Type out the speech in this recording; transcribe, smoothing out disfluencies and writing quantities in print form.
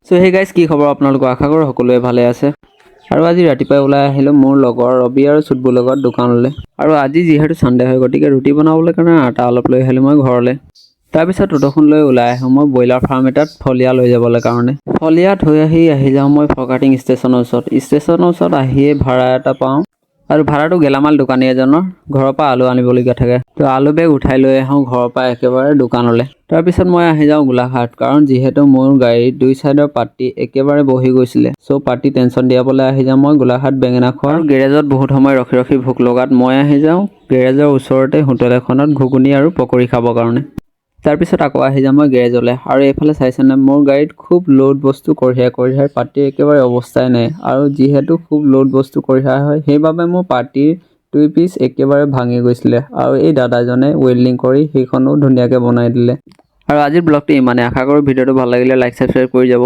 So hey guys, কি খবৰ আপোনালোকৰ? আশা কৰোঁ সকলোৱে ভালে আছে। আৰু আজি ৰাতিপুৱাই ওলাই আহিলোঁ মোৰ লগৰ ৰবি আৰু চুটবুৰ লগত দোকানলৈ। আৰু আজি যিহেতু ছানডে হয়, গতিকে ৰুটি বনাবলৈ কাৰণে আটা অলপ লৈ আহিলোঁ মই ঘৰলৈ। তাৰপিছত অটোখন লৈ ওলাই আহোঁ মই ব্ৰইলাৰ ফাৰ্ম এটাত ফলিয়া লৈ যাবলৈ কাৰণে। ফলিয়া থৈ আহি যাওঁ মই ফৰকাটিং ষ্টেচনৰ ওচৰত। ষ্টেচনৰ ওচৰত আহিয়ে ভাড়া এটা পাওঁ। আৰু ভাড়াটো গেলামাল দোকানী এজনৰ ঘৰৰ পৰা আলু আনিবলগীয়া থাকে। তো আলু বেগ উঠাই লৈ আহোঁ ঘৰৰ পৰা একেবাৰে দোকানলৈ। তাৰপিছত মই আহি যাওঁ গোলাঘাট, কাৰণ যিহেতু মোৰ গাড়ীৰ দুই চাইডৰ পাতি একেবাৰে বহি গৈছিলে। চ' পাতি টেনশ্যন দিয়াবলৈ আহি যাওঁ মই গোলাঘাট বেঙেনাখোৱা। আৰু গেৰেজত বহুত সময় ৰখি ভোক লগাত মই আহি যাওঁ গেৰেজৰ ওচৰতে হোটেল এখনত ঘুগুনি আৰু পকৰি খাবৰ কাৰণে। তাৰপিছত আকৌ আহি যাওঁ মই গেৰেজলৈ। আৰু এইফালে চাইছেনে, মোৰ গাড়ীত খুব লোড বস্তু কঢ়িয়াই পাতিৰ একেবাৰে অৱস্থাই নাই। আৰু যিহেতু খুব লোড বস্তু কঢ়িয়াই হয়, সেইবাবে মোৰ পাতিৰ 2 পিচ একেবাৰে ভাঙি গৈছিলে। আৰু এই দাদাজনে ৱেল্ডিং কৰি সেইখনো ধুনীয়াকৈ বনাই দিলে। আৰু আজিৰ ব্লগটো ইমানেই। আশা কৰোঁ ভিডিঅ'টো ভাল লাগিলে লাইক ছাবস্ক্ৰাইব কৰি যাব।